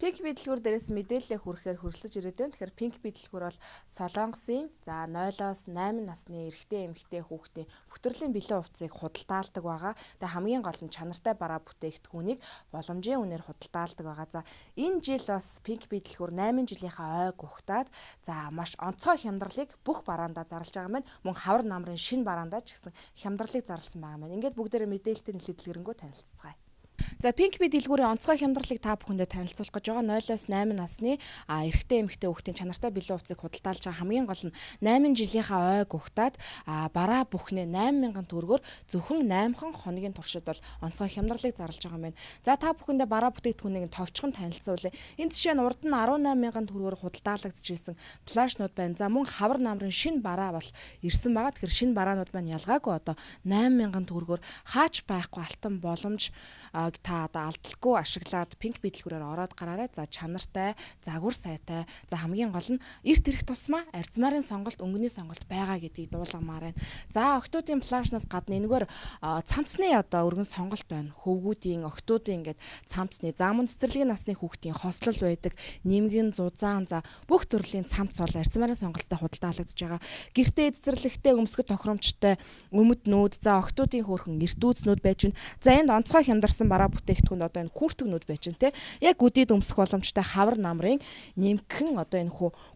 Pink bee дэлгүүр дээрээс мэдээлэл хүрэхээр хөрөлцөж ирээд байна. Тэгэхээр Pink bee дэлгүүр бол Солонгосын 0-8 насны эрэгтэй эмэгтэй хүүхдийн бүх төрлийн бэлэн хувцсыг худалдаалдаг байгаа. Тэгээ хамгийн гол нь чанартай бараа бүтээгдэхүүнийг боломжийн үнээр худалдаалдаг байгаа. За энэ жил бас Pink bee дэлгүүр 8 жилийнхаа ойг ухтаад маш онцгой хямдралыг бүх бараандаа зарлж байгаа маань мөн хавар намрын шинэ бараандаа ч гэсэн хямдралыг зарласан байгаа маань. Ингээд бүгдээрээ мэдээлэлтэй нэлээд дэлгэрэнгүй танилццгаая. За Pink bee дэлгүүрийн онцгой хямдралыг та бүхэндээ танилцуулах гэж байгаа. 0-8 насны эрэгтэй эмэгтэй хүүхдийн чанартай бэлэн хувцсыг худалдаалж байгаа. Хамгийн гол нь 8 жилийнхаа ойг ухтаад бараа бүхнээ 8,000 төгрөгөөр зөвхөн 8 хоногийн туршид бол онцгой хямдралыг зарлж байгаа юм байна. За та бүхэндээ бараа бүтээгдэхүүнийг товчхон танилцуулъя. Энэ жишээ нь урд нь 18,000 төгрөгөөр худалдаалагдчихсэн плашнууд байна. За мөн хавар намрын шинэ бараа бол ирсэн байгаа. Тэгэхээр шинэ бараанууд маань ялгаагүй одоо 8,000 төгрөгөөр хаач байхгүй алтан боломж та одоо алдалгүй ашиглаад Pink bee дэлгүүрээр ороод гараарай. За чанартай, загвар сайтай, за хамгийн гол нь эрт ирэх тусмаа арзмарын сонголт, өнгөний сонголт байгаа гэдгийг дуулгамаар байна. За октоодын плашнаас гадна энэгээр цамцны одоо өргөн сонголт байна. Хөвгүүдийн, октоодын ингээд цамцны, за мөн цэцэрлэгийн насны хүүхдийн хослол байдаг, нимгэн, зузаан, за бүх төрлийн цамц бол арзмарын сонголттой худалдаалагдж байгаа. Гэртээ цэцэрлэгтэй өмсгөд тохиромжтой өмд нүүд, за октоодын хөөрхөн эрт үүснүүд байж байна. За энд онцгой хямдарсан бараа бүтээгдэхүүн одоо энэ күртэгнүүд байж байна те. Яг үдийд өмсөх боломжтой хавар намрын нэмгэн одоо энэ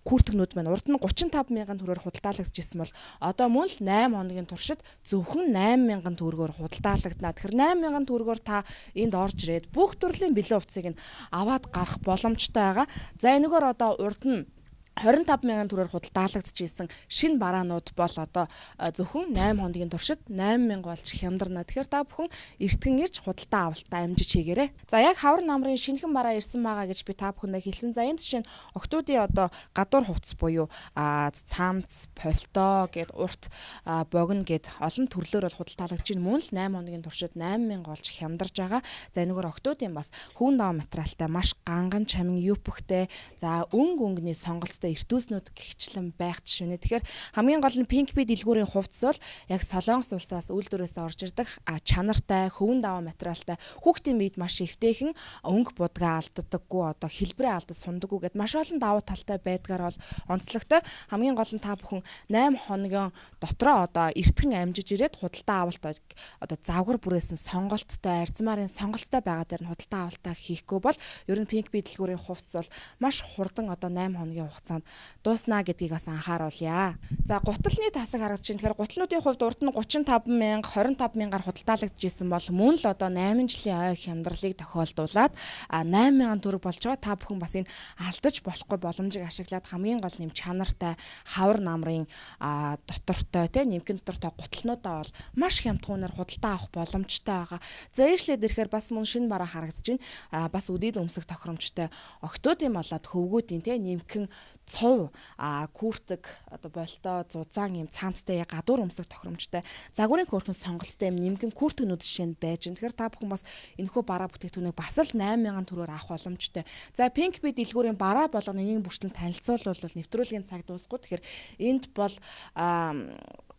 күртэгнүүд маань урд нь 35,000 төгрөгөөр худалдаалагдчихсэн бол одоо мөн л 8 хоногийн туршид зөвхөн 8,000 төгрөгөөр худалдаалагдана. Тэгэхээр 8,000 төгрөгөөр та энд орж ирээд бүх төрлийн бэлэн хувцсыг нь аваад гарах боломжтой байгаа. За энэгээр одоо урд нь 25,000 төгрөгөөр худалдаалагдчихсэн шинэ бараанууд бол одоо зөвхөн 8 хоногийн туршид 8,000 болж хямдарна. Тэгэхээр та бүхэн эртгэн ирж худалдаа авалтаа амжиж хийгээрэй. За яг хавар намрын шинэхэн бараа ирсэн байгаа гэж би та бүхэндээ хэлсэн. За энэ жишээ нь октоодын одоо гадуур хувцс буюу цамц, пальто гэд урт богино гэд олон төрлөөр бол худалдаалагдж байна. Мөн л 8 хоногийн туршид 8,000 болж хямдарж байгаа. За энэгээр октоодын бас хүүн даваа материалтай маш ганган чамин юпхтэй, за өнгөний сонголт эртүүснүүд гихчлэн байх жишээ нэ. Тэгэхээр хамгийн гол нь Pink bee дэлгүүрийн хувцас бол яг Солонгос улсаас үйлдвэрээс орж ирдэг чанартай, хөвөн даваа материалтай, хүүхдийн биед маш эвтэйхэн өнгө будгаа алддаггүй, одоо хэлбэрээ алдаж сундаггүй гэд маш олон давуу талтай байдгаар бол онцлогтой. Хамгийн гол нь та бүхэн 8 хоногийн дотроо одоо эртхэн амжиж ирээд худалдаа авалт одоо завгар бүрээсэн сонголттой, арзмарын сонголттой байгаа дээр нь худалдаа авалтаа хийхгүй бол ер нь Pink bee дэлгүүрийн хувцас бол маш хурдан одоо 8 хоногийн хугацаанд дууснаа гэдгийг бас анхааруулъя. За гуталны тасаг харагдаж байна. Тэгэхээр гуталнуудын хувьд урд нь 35,000, 25,000-аар худалдаалагдчихсэн бол мөн л одоо 8 жилийн ой хямдралыг тохиолдуулаад 8,000 төгрөг болж байгаа. Та бүхэн бас энэ алдаж болохгүй боломжийг ашиглаад хамгийн гол нэм чанартай хавар намрын дотортой нэмгэн дотортой гуталнуудаа бол маш хямдхуунаар худалдаа авах боломжтой байгаа. За иршлээд ирэхээр бас мөн шинэ бараа харагдаж байна. Бас үдийд өмсөх тохиромжтой октоодын болоод хөвгүүдийн нэмгэн цов күртэг одоо болтоо зузаан юм цаамцтай гадуур өмсөх тохиромжтой загварын хөөрхөн сонголттой юм нэмгэн күртэгнүүд жишээ нь байж байна. Тэгэхээр та бүхэн бас энэхүү бараа бүтээгдэхүүнийг бас л 8,000 төгрөгөөр авах боломжтой. За Pink bee дэлгүүрийн бараа болгоны нэг бүрчлэн танилцуулбал нэвтрүүлгийн цаг дуусгүй. Тэгэхээр энд бол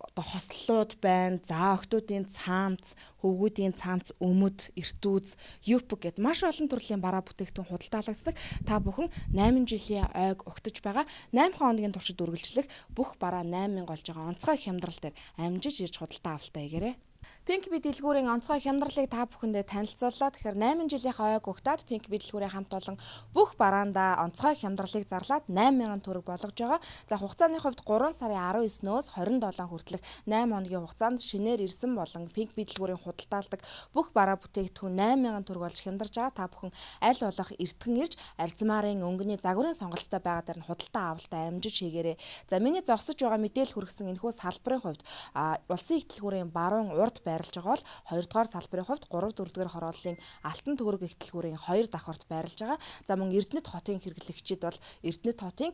одоо хослолууд байна. За октоодын цаамц, хөвгүүдийн цаамц, өмд, эртүүз, юпг гэд маш олон төрлийн бараа бүтээгдэхүүн худалдаалагддаг. Та бүхэн 8 жилийн ойг угтаж байгаа. 8 хоногийн туршид үргэлжлэх бүх бараа 8,000 болж байгаа онцгой хямдрал дээр амжиж ирж худалдаа авалтаа хийгээрэй. Pink bee дэлгүүрийн онцгой хямдралыг та бүхэндээ танилцууллаа. Тэгэхээр 8 жилийнхаа ойг угтаад Pink bee дэлгүүрийн хамт олон бүх бараандаа онцгой хямдралыг зарлаад 8,000 төгрөг болгож байгаа. За хугацааны хувьд 3 сарын 19-өөс 27 хүртэлх 8 хоногийн хугацаанд шинээр ирсэн болон Pink bee дэлгүүрийн худалдаалдаг бүх бараа бүтээгдэхүүн 8,000 төгрөг болж хямдарж байгаа. Та бүхэн аль болох эртгэн ирж арзмарын өнгөний загварын сонголттой байгаа дээр нь худалдаа авалтаа амжиж хийгээрэй. За миний зогсож байгаа мэдээлэл хүргэсэн энэхүү салбарын хувьд улсын их дэлгүүрийн баруун урд байрлаж байгаа бол 2 дугаар салбарын хувьд 3 4 дугаар хорооллын алтан төгрөг их дэлгүүрийн 2 давхарт байрлаж байгаа. За мөн Эрдэнэт хотын хэрэглэгчид бол Эрдэнэт хотын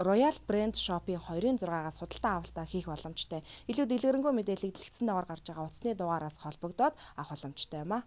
Royal Brand Shop-ийн 2-6-аас худалдаа авалтаа хийх боломжтой. Илүү дэлгэрэнгүй мэдээллийг дэлгэцэн дагавар гарч байгаа утасны дугаараас холбогдоод авах боломжтой юм а.